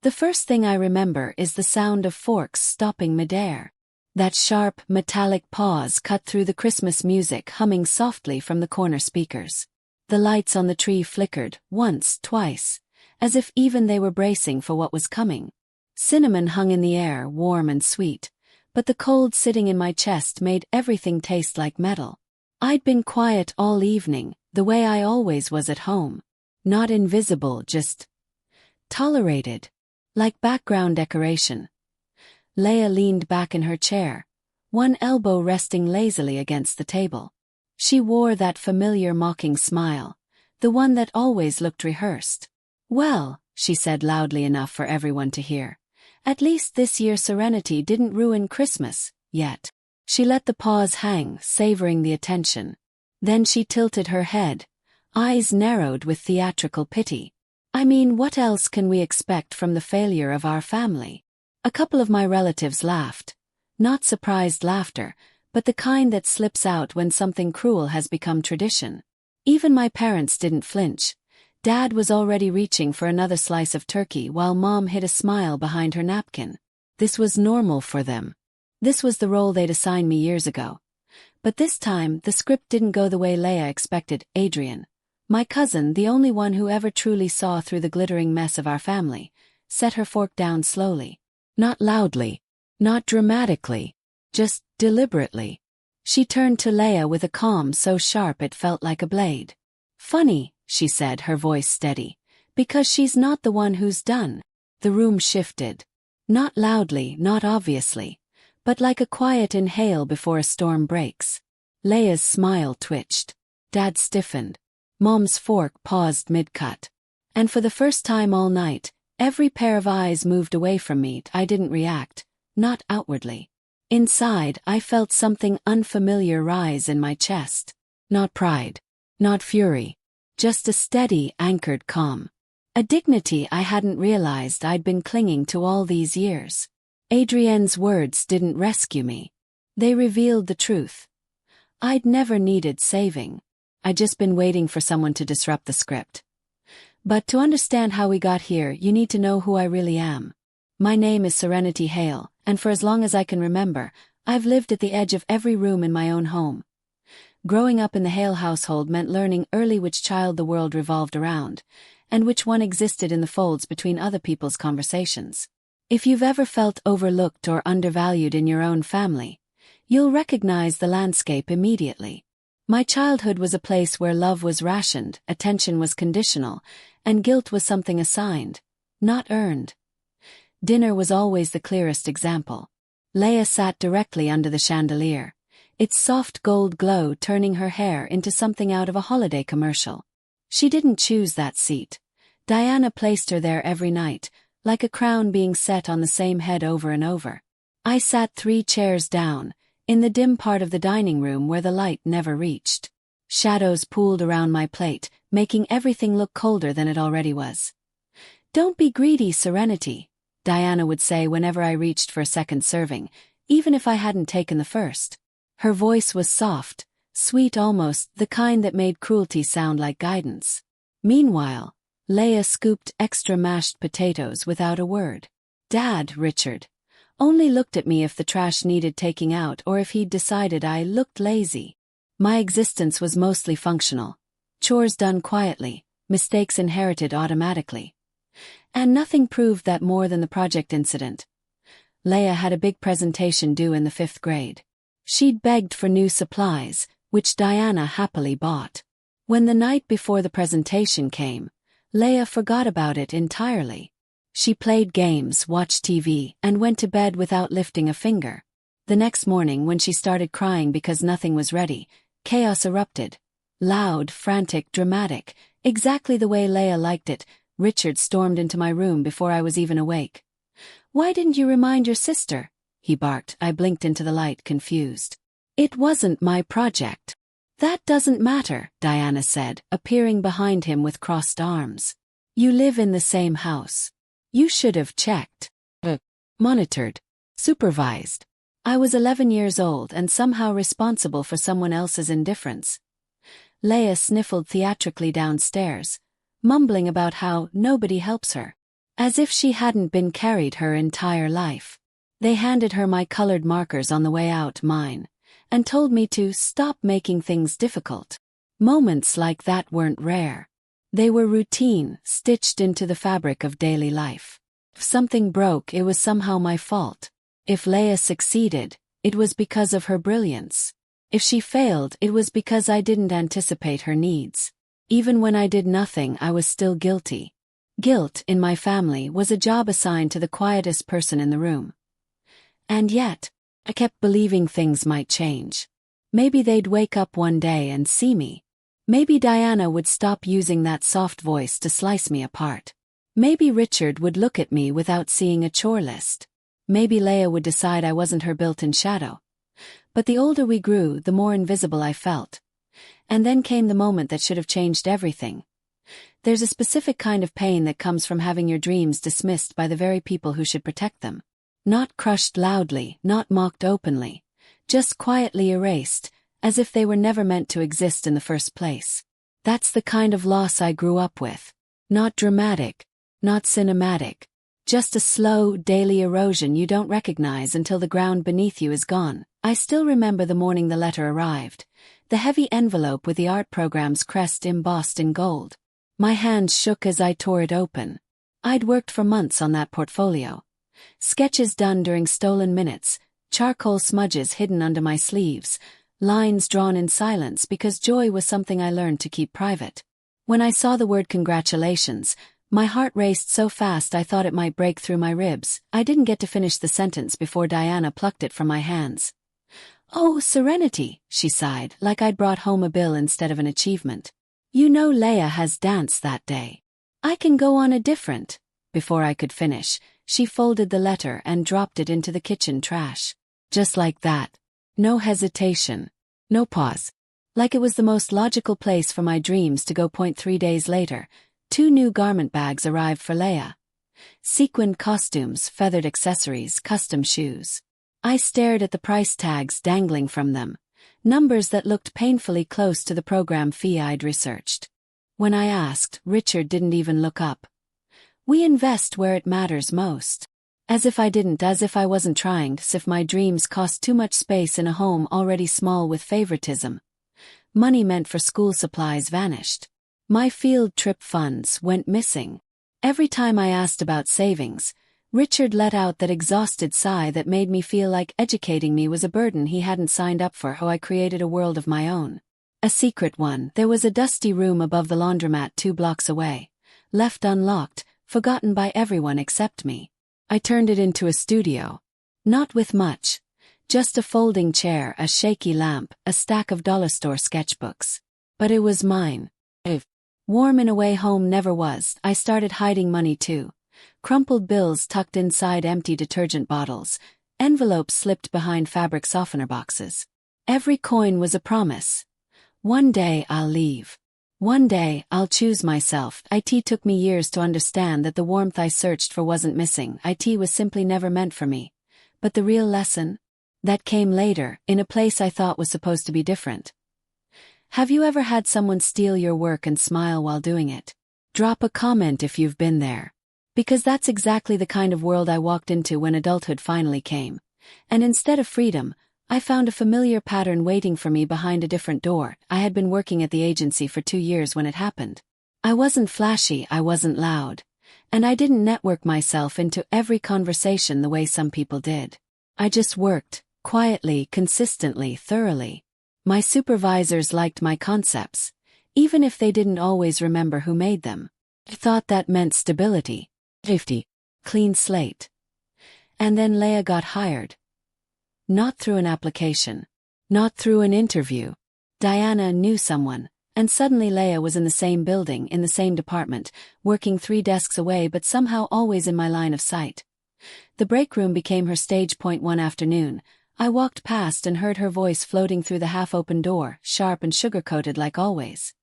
The first thing I remember is the sound of forks stopping midair. That sharp, metallic pause cut through the Christmas music humming softly from the corner speakers. The lights on the tree flickered, once, twice, as if even they were bracing for what was coming. Cinnamon hung in the air, warm and sweet, but the cold sitting in my chest made everything taste like metal. I'd been quiet all evening, the way I always was at home. Not invisible, just tolerated. Like background decoration. Leia leaned back in her chair, one elbow resting lazily against the table. She wore that familiar mocking smile, the one that always looked rehearsed. "Well," she said loudly enough for everyone to hear, "at least this year Serenity didn't ruin Christmas, yet." She let the pause hang, savoring the attention. Then she tilted her head, eyes narrowed with theatrical pity. "I mean, what else can we expect from the failure of our family?" A couple of my relatives laughed. Not surprised laughter, but the kind that slips out when something cruel has become tradition. Even my parents didn't flinch. Dad was already reaching for another slice of turkey while Mom hid a smile behind her napkin. This was normal for them. This was the role they'd assigned me years ago. But this time, the script didn't go the way Leia expected. Adrian, my cousin, the only one who ever truly saw through the glittering mess of our family, set her fork down slowly. Not loudly, not dramatically, just deliberately. She turned to Leia with a calm so sharp it felt like a blade. "Funny," she said, her voice steady, "because she's not the one who's done." The room shifted. Not loudly, not obviously, but like a quiet inhale before a storm breaks. Leia's smile twitched. Dad stiffened. Mom's fork paused mid-cut. And for the first time all night, every pair of eyes moved away from me. I didn't react, not outwardly. Inside, I felt something unfamiliar rise in my chest. Not pride. Not fury. Just a steady, anchored calm. A dignity I hadn't realized I'd been clinging to all these years. Adrienne's words didn't rescue me. They revealed the truth. I'd never needed saving. I'd just been waiting for someone to disrupt the script. But to understand how we got here, you need to know who I really am. My name is Serenity Hale, and for as long as I can remember, I've lived at the edge of every room in my own home. Growing up in the Hale household meant learning early which child the world revolved around, and which one existed in the folds between other people's conversations. If you've ever felt overlooked or undervalued in your own family, you'll recognize the landscape immediately. My childhood was a place where love was rationed, attention was conditional, and guilt was something assigned, not earned. Dinner was always the clearest example. Leia sat directly under the chandelier, its soft gold glow turning her hair into something out of a holiday commercial. She didn't choose that seat. Diana placed her there every night, like a crown being set on the same head over and over. I sat 3 chairs down, in the dim part of the dining room where the light never reached. Shadows pooled around my plate, making everything look colder than it already was. "Don't be greedy, Serenity," Diana would say whenever I reached for a second serving, even if I hadn't taken the first. Her voice was soft, sweet almost, the kind that made cruelty sound like guidance. Meanwhile, Leia scooped extra mashed potatoes without a word. Dad, Richard, only looked at me if the trash needed taking out or if he'd decided I looked lazy. My existence was mostly functional. Chores done quietly, mistakes inherited automatically. And nothing proved that more than the project incident. Leia had a big presentation due in the 5th grade. She'd begged for new supplies, which Diana happily bought. When the night before the presentation came, Leia forgot about it entirely. She played games, watched TV, and went to bed without lifting a finger. The next morning, when she started crying because nothing was ready, chaos erupted. Loud, frantic, dramatic, exactly the way Leia liked it. Richard stormed into my room before I was even awake. "Why didn't you remind your sister?" he barked. I blinked into the light, confused. "It wasn't my project." "That doesn't matter," Diana said, appearing behind him with crossed arms. "You live in the same house. You should have checked. Monitored. Supervised." I was 11 years old and somehow responsible for someone else's indifference. Leia sniffled theatrically downstairs, mumbling about how nobody helps her. as if she hadn't been carried her entire life. They handed her my colored markers on the way out, mine, and told me to stop making things difficult. Moments like that weren't rare. They were routine, stitched into the fabric of daily life. If something broke, it was somehow my fault. If Leia succeeded, it was because of her brilliance. If she failed, it was because I didn't anticipate her needs. Even when I did nothing, I was still guilty. Guilt, in my family, was a job assigned to the quietest person in the room. And yet, I kept believing things might change. Maybe they'd wake up one day and see me. Maybe Diana would stop using that soft voice to slice me apart. Maybe Richard would look at me without seeing a chore list. Maybe Leia would decide I wasn't her built-in shadow. But the older we grew, the more invisible I felt. And then came the moment that should have changed everything. There's a specific kind of pain that comes from having your dreams dismissed by the very people who should protect them. Not crushed loudly, not mocked openly, just quietly erased, as if they were never meant to exist in the first place. That's the kind of loss I grew up with. Not dramatic, not cinematic. Just a slow, daily erosion you don't recognize until the ground beneath you is gone. I still remember the morning the letter arrived. The heavy envelope with the art program's crest embossed in gold. My hands shook as I tore it open. I'd worked for months on that portfolio. Sketches done during stolen minutes, charcoal smudges hidden under my sleeves, lines drawn in silence because joy was something I learned to keep private. When I saw the word congratulations, my heart raced so fast I thought it might break through my ribs. I didn't get to finish the sentence before Diana plucked it from my hands. "Oh, Serenity," she sighed, like I'd brought home a bill instead of an achievement. "You know Leia has danced that day. I can go on a different." Before I could finish, she folded the letter and dropped it into the kitchen trash. Just like that. No hesitation. No pause. Like it was the most logical place for my dreams to go. 3 days later, 2 new garment bags arrived for Leia. Sequined costumes, feathered accessories, custom shoes. I stared at the price tags dangling from them, numbers that looked painfully close to the program fee I'd researched. When I asked, Richard didn't even look up. "We invest where it matters most." As if I didn't, as if I wasn't trying, as if my dreams cost too much space in a home already small with favoritism. Money meant for school supplies vanished. My field trip funds went missing. Every time I asked about savings, Richard let out that exhausted sigh that made me feel like educating me was a burden he hadn't signed up for. How I created a world of my own. A secret one. There was a dusty room above the laundromat 2 blocks away, left unlocked, forgotten by everyone except me. I turned it into a studio. Not with much. Just a folding chair, a shaky lamp, a stack of dollar store sketchbooks. But it was mine. Warm in a way home never was. I started hiding money too. Crumpled bills tucked inside empty detergent bottles, envelopes slipped behind fabric softener boxes. Every coin was a promise. One day I'll leave. One day I'll choose myself. It took me years to understand that the warmth I searched for wasn't missing. It was simply never meant for me. But the real lesson? That came later, in a place I thought was supposed to be different. Have you ever had someone steal your work and smile while doing it? Drop a comment if you've been there. Because that's exactly the kind of world I walked into when adulthood finally came. And instead of freedom, I found a familiar pattern waiting for me behind a different door. I had been working at the agency for 2 years when it happened. I wasn't flashy, I wasn't loud. And I didn't network myself into every conversation the way some people did. I just worked, quietly, consistently, thoroughly. My supervisors liked my concepts, even if they didn't always remember who made them. I thought that meant stability, safety, clean slate. And then Leia got hired. Not through an application. Not through an interview. Diana knew someone, and suddenly Leia was in the same building, in the same department, working 3 desks away but somehow always in my line of sight. The break room became her stage point one afternoon. I walked past and heard her voice floating through the half-open door, sharp and sugar-coated like always.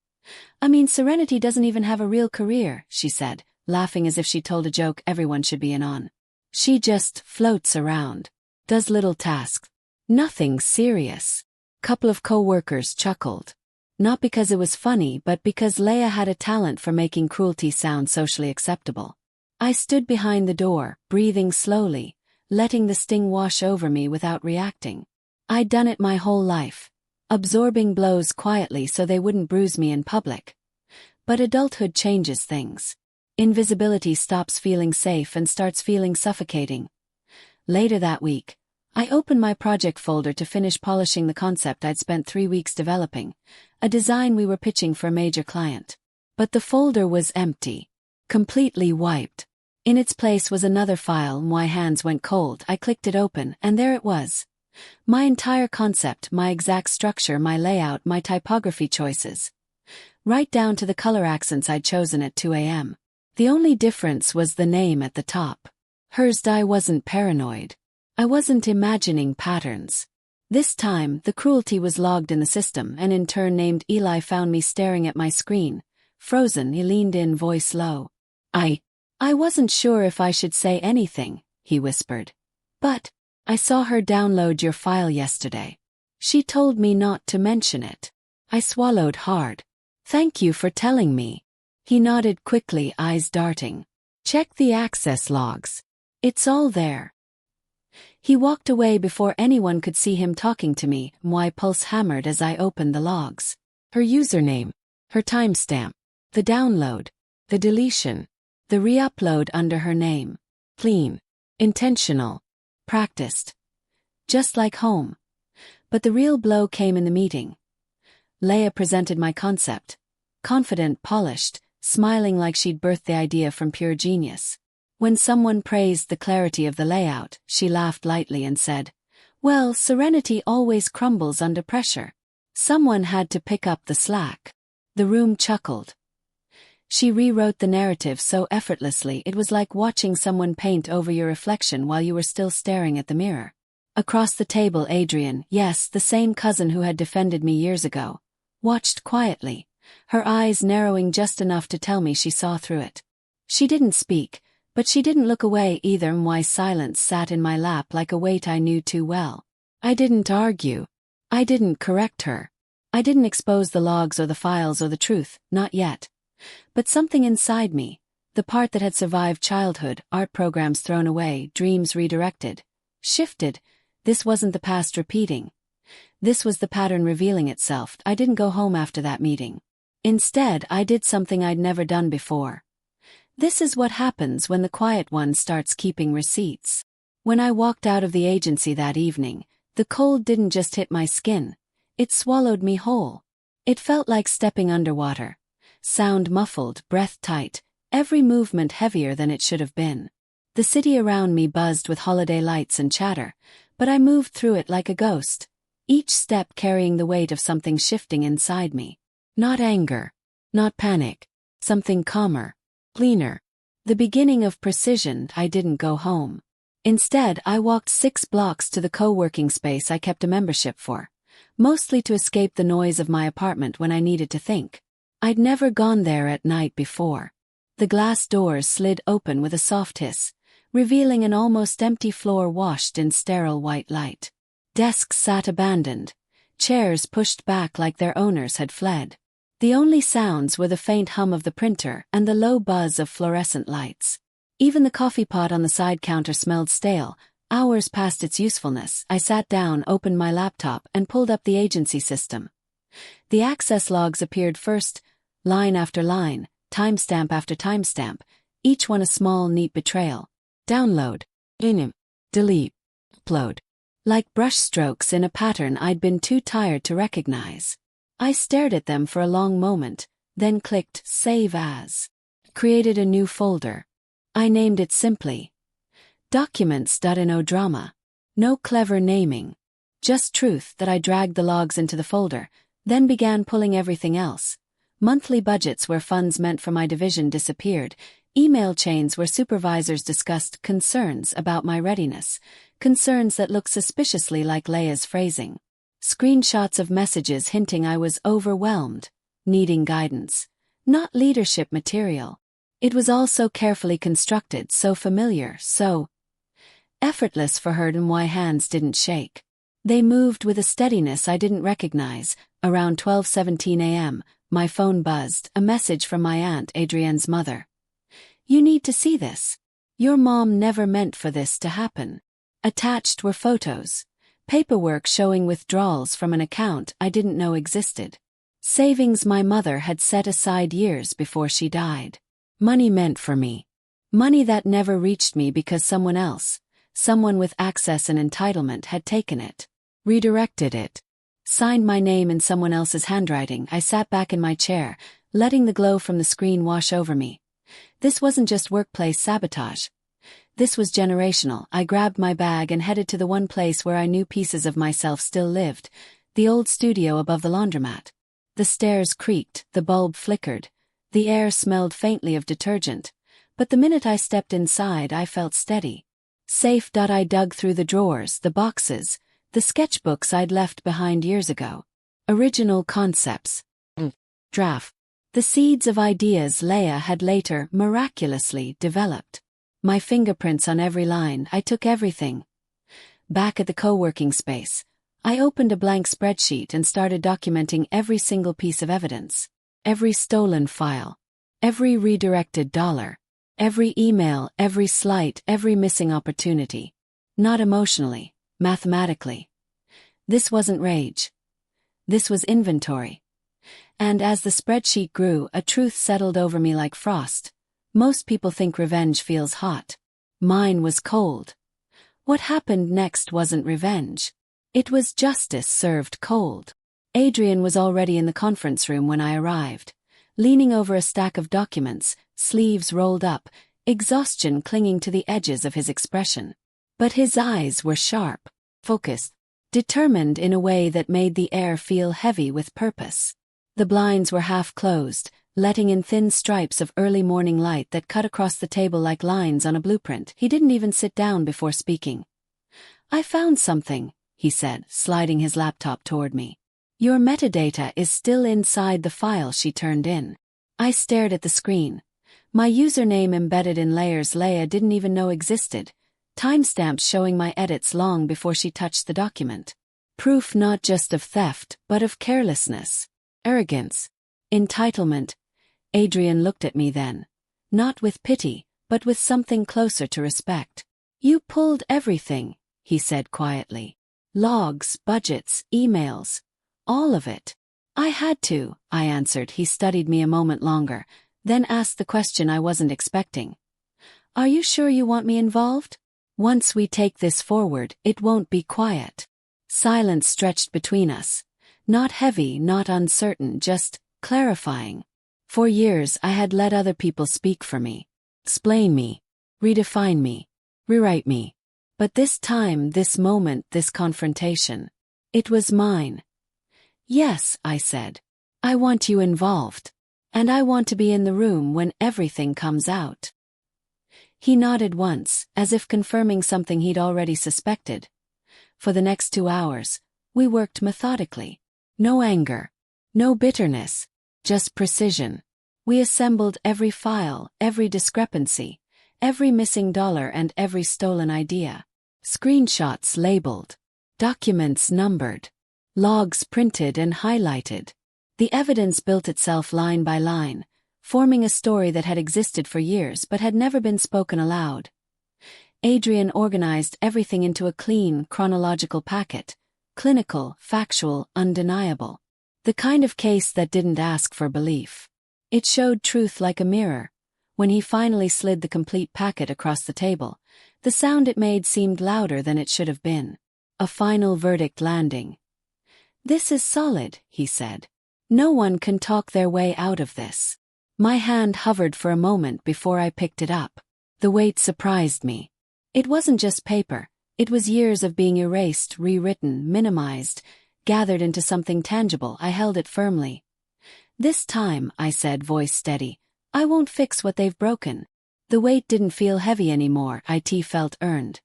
"I mean, Serenity doesn't even have a real career," she said, laughing as if she told a joke everyone should be in on. "She just floats around. Does little tasks. Nothing serious." Couple of co-workers chuckled. Not because it was funny but because Leia had a talent for making cruelty sound socially acceptable. I stood behind the door, breathing slowly, letting the sting wash over me without reacting. I'd done it my whole life, absorbing blows quietly so they wouldn't bruise me in public. But adulthood changes things. Invisibility stops feeling safe and starts feeling suffocating. Later that week, I opened my project folder to finish polishing the concept I'd spent 3 weeks developing, a design we were pitching for a major client. But the folder was empty, completely wiped. In its place was another file. My hands went cold. I clicked it open, and there it was. My entire concept, my exact structure, my layout, my typography choices. Right down to the color accents I'd chosen at 2 a.m. The only difference was the name at the top. Hers. I wasn't paranoid. I wasn't imagining patterns. This time, the cruelty was logged in the system, and in turn named Eli found me staring at my screen. Frozen, he leaned in, voice low. I wasn't sure if I should say anything, he whispered. But I saw her download your file yesterday. She told me not to mention it. I swallowed hard. Thank you for telling me. He nodded quickly, eyes darting. Check the access logs. It's all there. He walked away before anyone could see him talking to me. My pulse hammered as I opened the logs. Her username, her timestamp, the download, the deletion, the re-upload under her name. Clean, intentional, practiced. Just like home. But the real blow came in the meeting. Leia presented my concept. Confident, polished, smiling like she'd birthed the idea from pure genius. When someone praised the clarity of the layout, she laughed lightly and said, "Well, Serenity always crumbles under pressure." Someone had to pick up the slack. The room chuckled. She rewrote the narrative so effortlessly it was like watching someone paint over your reflection while you were still staring at the mirror. Across the table, Adrian, yes, the same cousin who had defended me years ago, watched quietly, her eyes narrowing just enough to tell me she saw through it. She didn't speak, but she didn't look away either. My silence sat in my lap like a weight I knew too well. I didn't argue. I didn't correct her. I didn't expose the logs or the files or the truth, not yet. But something inside me, the part that had survived childhood, art programs thrown away, dreams redirected, shifted. This wasn't the past repeating. This was the pattern revealing itself. I didn't go home after that meeting. Instead, I did something I'd never done before. This is what happens when the quiet one starts keeping receipts. When I walked out of the agency that evening, the cold didn't just hit my skin. It swallowed me whole. It felt like stepping underwater. Sound muffled, breath tight, every movement heavier than it should have been. The city around me buzzed with holiday lights and chatter, but I moved through it like a ghost, each step carrying the weight of something shifting inside me. Not anger, not panic, something calmer, cleaner. The beginning of precision. I didn't go home. Instead, I walked 6 blocks to the co-working space I kept a membership for, mostly to escape the noise of my apartment when I needed to think. I'd never gone there at night before. The glass doors slid open with a soft hiss, revealing an almost empty floor washed in sterile white light. Desks sat abandoned, chairs pushed back like their owners had fled. The only sounds were the faint hum of the printer and the low buzz of fluorescent lights. Even the coffee pot on the side counter smelled stale, hours past its usefulness. I sat down, opened my laptop, and pulled up the agency system. The access logs appeared first, line after line, timestamp after timestamp, each one a small, neat betrayal. Download, delete, upload. Like brushstrokes in a pattern I'd been too tired to recognize. I stared at them for a long moment, then clicked Save As. Created a new folder. I named it simply Documents.no drama. No clever naming. Just truth. That I dragged the logs into the folder, then began pulling everything else. Monthly budgets where funds meant for my division disappeared, email chains where supervisors discussed concerns about my readiness, concerns that looked suspiciously like Leia's phrasing. Screenshots of messages hinting I was overwhelmed, needing guidance, not leadership material. It was all so carefully constructed, so familiar, so effortless for her, and my hands didn't shake. They moved with a steadiness I didn't recognize. Around 12:17 a.m., my phone buzzed, a message from my aunt Adrienne's mother. "You need to see this. Your mom never meant for this to happen." Attached were photos, paperwork showing withdrawals from an account I didn't know existed. Savings my mother had set aside years before she died. Money meant for me. Money that never reached me because someone else, someone with access and entitlement, had taken it, redirected it, signed my name in someone else's handwriting. I sat back in my chair, letting the glow from the screen wash over me. This wasn't just workplace sabotage. This was generational. I grabbed my bag and headed to the one place where I knew pieces of myself still lived, the old studio above the laundromat. The stairs creaked, the bulb flickered, the air smelled faintly of detergent, but the minute I stepped inside I felt steady. Safe. I dug through the drawers, the boxes, the sketchbooks I'd left behind years ago. Original concepts. Draft. The seeds of ideas Leia had later miraculously developed. My fingerprints on every line. I took everything. Back at the co-working space, I opened a blank spreadsheet and started documenting every single piece of evidence. Every stolen file. Every redirected dollar. Every email, every slight, every missing opportunity. Not emotionally, mathematically. This wasn't rage. This was inventory. And as the spreadsheet grew, a truth settled over me like frost. Most people think revenge feels hot. Mine was cold. What happened next wasn't revenge. It was justice served cold. Adrian was already in the conference room when I arrived, leaning over a stack of documents, sleeves rolled up, exhaustion clinging to the edges of his expression. But his eyes were sharp, focused, determined in a way that made the air feel heavy with purpose. The blinds were half closed, letting in thin stripes of early morning light that cut across the table like lines on a blueprint. He didn't even sit down before speaking. "I found something," he said, sliding his laptop toward me. "Your metadata is still inside the file she turned in." I stared at the screen. My username embedded in layers Leia didn't even know existed, timestamps showing my edits long before she touched the document. Proof not just of theft, but of carelessness, arrogance, entitlement. Adrian looked at me then, not with pity, but with something closer to respect. "You pulled everything," he said quietly. "Logs, budgets, emails, all of it." "I had to," I answered. He studied me a moment longer, then asked the question I wasn't expecting. "Are you sure you want me involved? Once we take this forward, it won't be quiet." Silence stretched between us. Not heavy, not uncertain, just clarifying. For years I had let other people speak for me, explain me, redefine me, rewrite me. But this time, this moment, this confrontation, it was mine. "Yes," I said. "I want you involved. And I want to be in the room when everything comes out." He nodded once, as if confirming something he'd already suspected. For the next 2 hours, we worked methodically. No anger, no bitterness, just precision. We assembled every file, every discrepancy, every missing dollar and every stolen idea. Screenshots labeled, documents numbered, logs printed and highlighted. The evidence built itself line by line, forming a story that had existed for years but had never been spoken aloud. Adrian organized everything into a clean, chronological packet, clinical, factual, undeniable. The kind of case that didn't ask for belief. It showed truth like a mirror. When he finally slid the complete packet across the table, the sound it made seemed louder than it should have been. A final verdict landing. "This is solid," he said. "No one can talk their way out of this." My hand hovered for a moment before I picked it up. The weight surprised me. It wasn't just paper, it was years of being erased, rewritten, minimized, gathered into something tangible. I held it firmly. "This time," I said, voice steady, "I won't fix what they've broken." The weight didn't feel heavy anymore, it felt earned.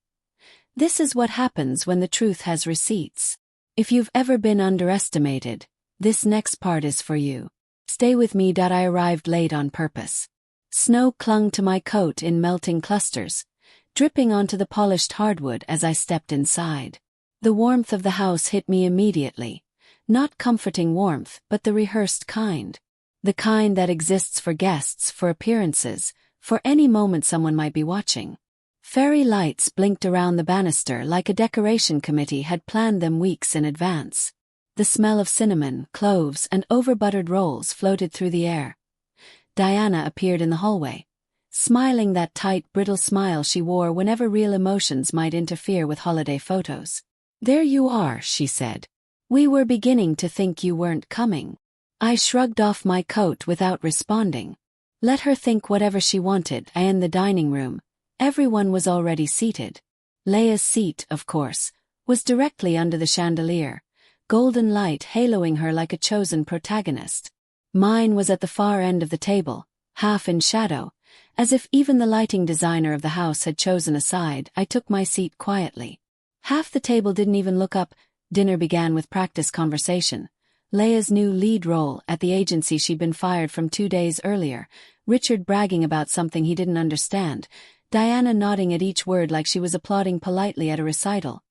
This is what happens when the truth has receipts. If you've ever been underestimated, this next part is for you. Stay with me. I arrived late on purpose. Snow clung to my coat in melting clusters, dripping onto the polished hardwood as I stepped inside. The warmth of the house hit me immediately. Not comforting warmth, but the rehearsed kind. The kind that exists for guests, for appearances, for any moment someone might be watching. Fairy lights blinked around the banister like a decoration committee had planned them weeks in advance. The smell of cinnamon, cloves, and over-buttered rolls floated through the air. Diana appeared in the hallway, smiling that tight, brittle smile she wore whenever real emotions might interfere with holiday photos. "There you are," she said. "We were beginning to think you weren't coming." I shrugged off my coat without responding. Let her think whatever she wanted. In the dining room, everyone was already seated. Leia's seat, of course, was directly under the chandelier, golden light haloing her like a chosen protagonist. Mine was at the far end of the table, half in shadow, as if even the lighting designer of the house had chosen a side. I took my seat quietly. Half the table didn't even look up. Dinner began with practice conversation. Leia's new lead role at the agency she'd been fired from 2 days earlier, Richard bragging about something he didn't understand, Diana nodding at each word like she was applauding politely at a recital.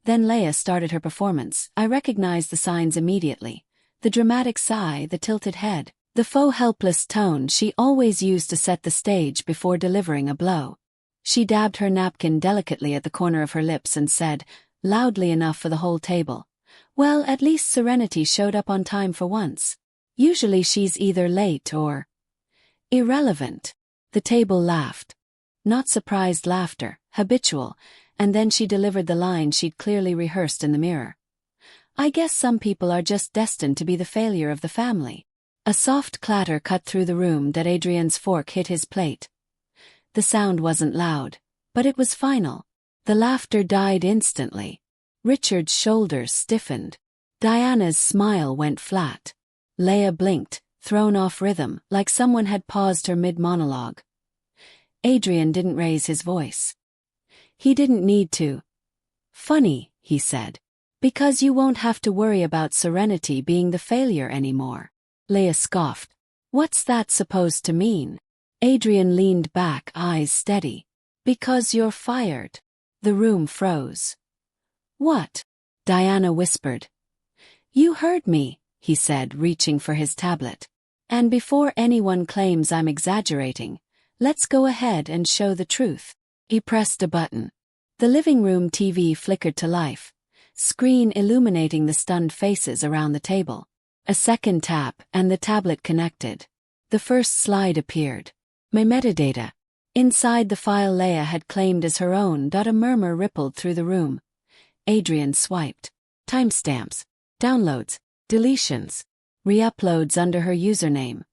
Then Leia started her performance. I recognized the signs immediately. The dramatic sigh, the tilted head, the faux helpless tone she always used to set the stage before delivering a blow. She dabbed her napkin delicately at the corner of her lips and said, loudly enough for the whole table, "Well, at least Serenity showed up on time for once. Usually she's either late or irrelevant." The table laughed. Not surprised laughter, habitual, and then she delivered the line she'd clearly rehearsed in the mirror. "I guess some people are just destined to be the failure of the family." A soft clatter cut through the room that Adrian's fork hit his plate. The sound wasn't loud, but it was final. The laughter died instantly. Richard's shoulders stiffened. Diana's smile went flat. Leia blinked, thrown off rhythm, like someone had paused her mid-monologue. Adrian didn't raise his voice. He didn't need to. "Funny," he said. "Because you won't have to worry about Serenity being the failure anymore." Leia scoffed. "What's that supposed to mean?" Adrian leaned back, eyes steady. "Because you're fired." The room froze. "What?" Diana whispered. "You heard me," he said, reaching for his tablet. "And before anyone claims I'm exaggerating, let's go ahead and show the truth." He pressed a button. The living room TV flickered to life, screen illuminating the stunned faces around the table. A second tap, and the tablet connected. The first slide appeared. My metadata. Inside the file Leia had claimed as her own. A murmur rippled through the room. Adrian swiped. Timestamps, downloads, deletions, re-uploads under her username.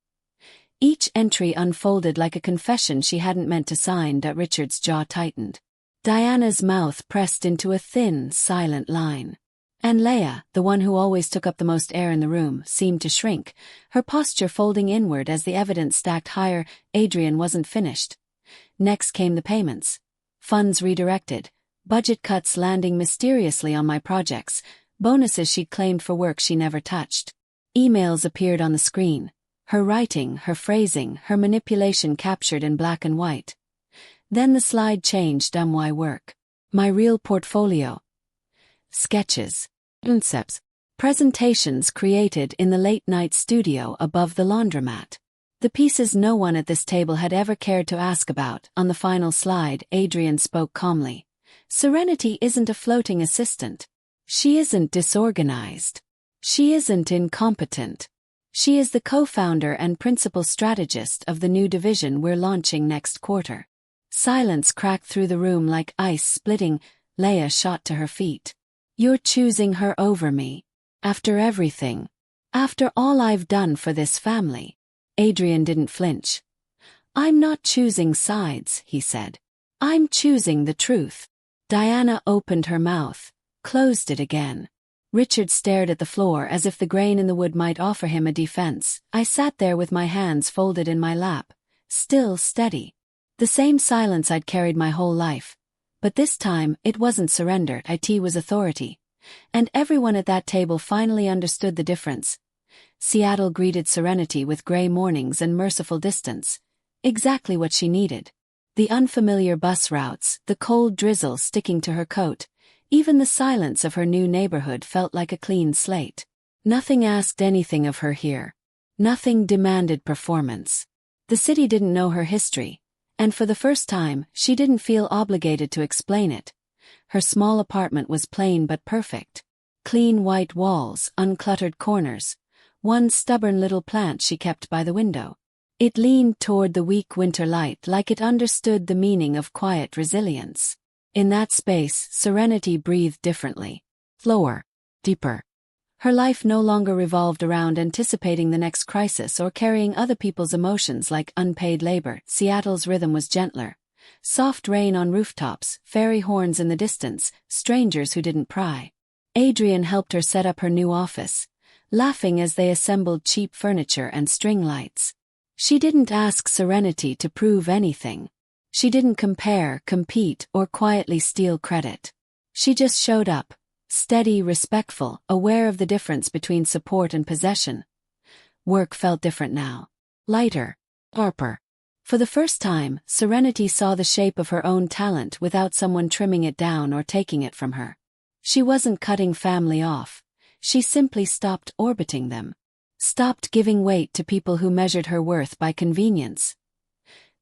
Each entry unfolded like a confession she hadn't meant to sign. Richard's jaw tightened. Diana's mouth pressed into a thin, silent line. And Leia, the one who always took up the most air in the room, seemed to shrink, her posture folding inward as the evidence stacked higher. Adrian wasn't finished. Next came the payments. Funds redirected. Budget cuts landing mysteriously on my projects, bonuses she'd claimed for work she never touched. Emails appeared on the screen. Her writing, her phrasing, her manipulation captured in black and white. Then the slide changed. My work. My real portfolio. Sketches. Concepts. Presentations created in the late-night studio above the laundromat. The pieces no one at this table had ever cared to ask about. On the final slide, Adrian spoke calmly. Serenity isn't a floating assistant. She isn't disorganized. She isn't incompetent. She is the co-founder and principal strategist of the new division we're launching next quarter. Silence cracked through the room like ice splitting. Leia shot to her feet. "You're choosing her over me. After everything. After all I've done for this family." Adrian didn't flinch. "I'm not choosing sides," he said. "I'm choosing the truth." Diana opened her mouth, closed it again. Richard stared at the floor as if the grain in the wood might offer him a defense. I sat there with my hands folded in my lap, still steady. The same silence I'd carried my whole life. But this time, it wasn't surrender. It was authority. And everyone at that table finally understood the difference. Seattle greeted Serenity with gray mornings and merciful distance. Exactly what she needed. The unfamiliar bus routes, the cold drizzle sticking to her coat, even the silence of her new neighborhood felt like a clean slate. Nothing asked anything of her here. Nothing demanded performance. The city didn't know her history, And for the first time, she didn't feel obligated to explain it. Her small apartment was plain but perfect. Clean white walls, uncluttered corners. One stubborn little plant she kept by the window. It leaned toward the weak winter light like it understood the meaning of quiet resilience. In that space, Serenity breathed differently. Slower. Deeper. Her life no longer revolved around anticipating the next crisis or carrying other people's emotions like unpaid labor. Seattle's rhythm was gentler. Soft rain on rooftops, fairy horns in the distance, strangers who didn't pry. Adrian helped her set up her new office, laughing as they assembled cheap furniture and string lights. She didn't ask Serenity to prove anything. She didn't compare, compete, or quietly steal credit. She just showed up. Steady, respectful, aware of the difference between support and possession. Work felt different now. Lighter. Sharper. For the first time, Serenity saw the shape of her own talent without someone trimming it down or taking it from her. She wasn't cutting family off. She simply stopped orbiting them. Stopped giving weight to people who measured her worth by convenience.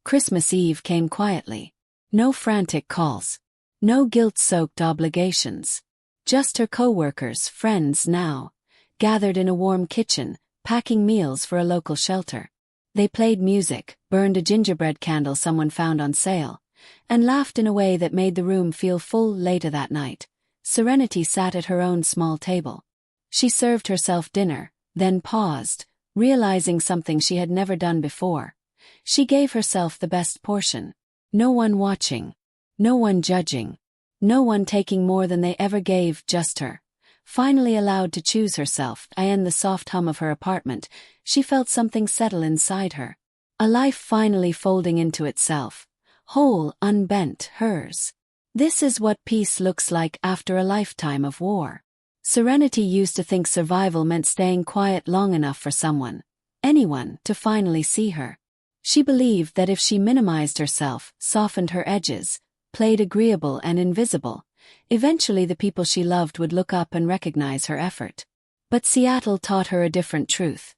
Christmas Eve came quietly. No frantic calls. No guilt-soaked obligations. Just her co-workers, friends now, gathered in a warm kitchen, packing meals for a local shelter. They played music, burned a gingerbread candle someone found on sale, and laughed in a way that made the room feel full. Later that night, Serenity sat at her own small table. She served herself dinner, then paused, realizing something she had never done before. She gave herself the best portion. No one watching. No one judging. No one taking more than they ever gave, just her. Finally allowed to choose herself, and the soft hum of her apartment, she felt something settle inside her. A life finally folding into itself. Whole, unbent, hers. This is what peace looks like after a lifetime of war. Serenity used to think survival meant staying quiet long enough for someone, anyone, to finally see her. She believed that if she minimized herself, softened her edges, played agreeable and invisible, eventually the people she loved would look up and recognize her effort. But Seattle taught her a different truth.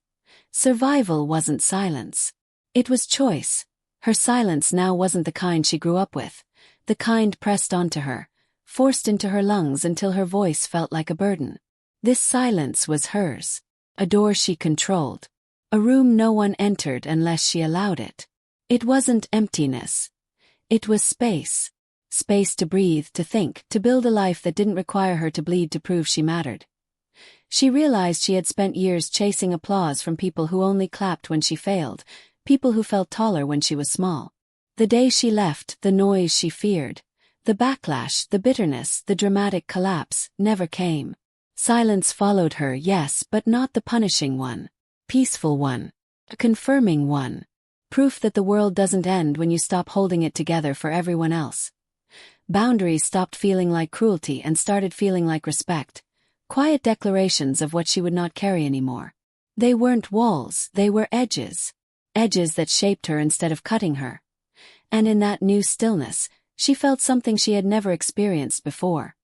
Survival wasn't silence. It was choice. Her silence now wasn't the kind she grew up with, the kind pressed onto her, forced into her lungs until her voice felt like a burden. This silence was hers. A door she controlled. A room no one entered unless she allowed it. It wasn't emptiness. It was space. Space to breathe, to think, to build a life that didn't require her to bleed to prove she mattered. She realized she had spent years chasing applause from people who only clapped when she failed, people who felt taller when she was small. The day she left, the noise she feared, the backlash, the bitterness, the dramatic collapse, never came. Silence followed her, yes, but not the punishing one. Peaceful one. A confirming one. Proof that the world doesn't end when you stop holding it together for everyone else. Boundaries stopped feeling like cruelty and started feeling like respect. Quiet declarations of what she would not carry anymore. They weren't walls, they were edges. Edges that shaped her instead of cutting her. And in that new stillness, she felt something she had never experienced before.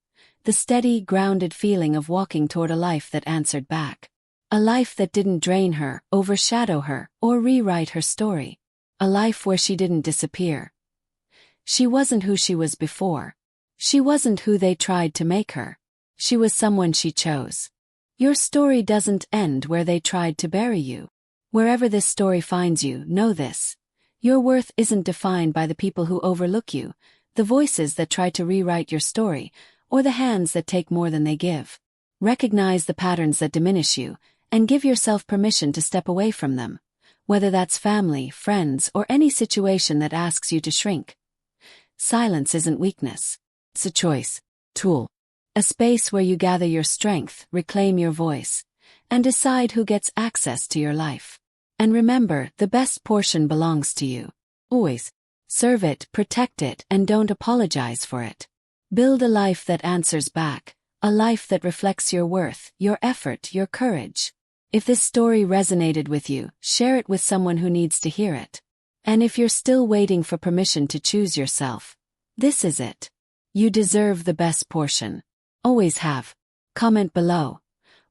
The steady, grounded feeling of walking toward a life that answered back. A life that didn't drain her, overshadow her, or rewrite her story. A life where she didn't disappear. She wasn't who she was before. She wasn't who they tried to make her. She was someone she chose. Your story doesn't end where they tried to bury you. Wherever this story finds you, know this. Your worth isn't defined by the people who overlook you, the voices that try to rewrite your story, or the hands that take more than they give. Recognize the patterns that diminish you, and give yourself permission to step away from them, whether that's family, friends, or any situation that asks you to shrink. Silence isn't weakness. It's a choice. Tool. A space where you gather your strength, reclaim your voice, and decide who gets access to your life. And remember, the best portion belongs to you. Always. Serve it, protect it, and don't apologize for it. Build a life that answers back, a life that reflects your worth, your effort, your courage. If this story resonated with you, share it with someone who needs to hear it. And if you're still waiting for permission to choose yourself, this is it. You deserve the best portion. Always have. Comment below.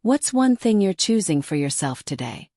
What's one thing you're choosing for yourself today?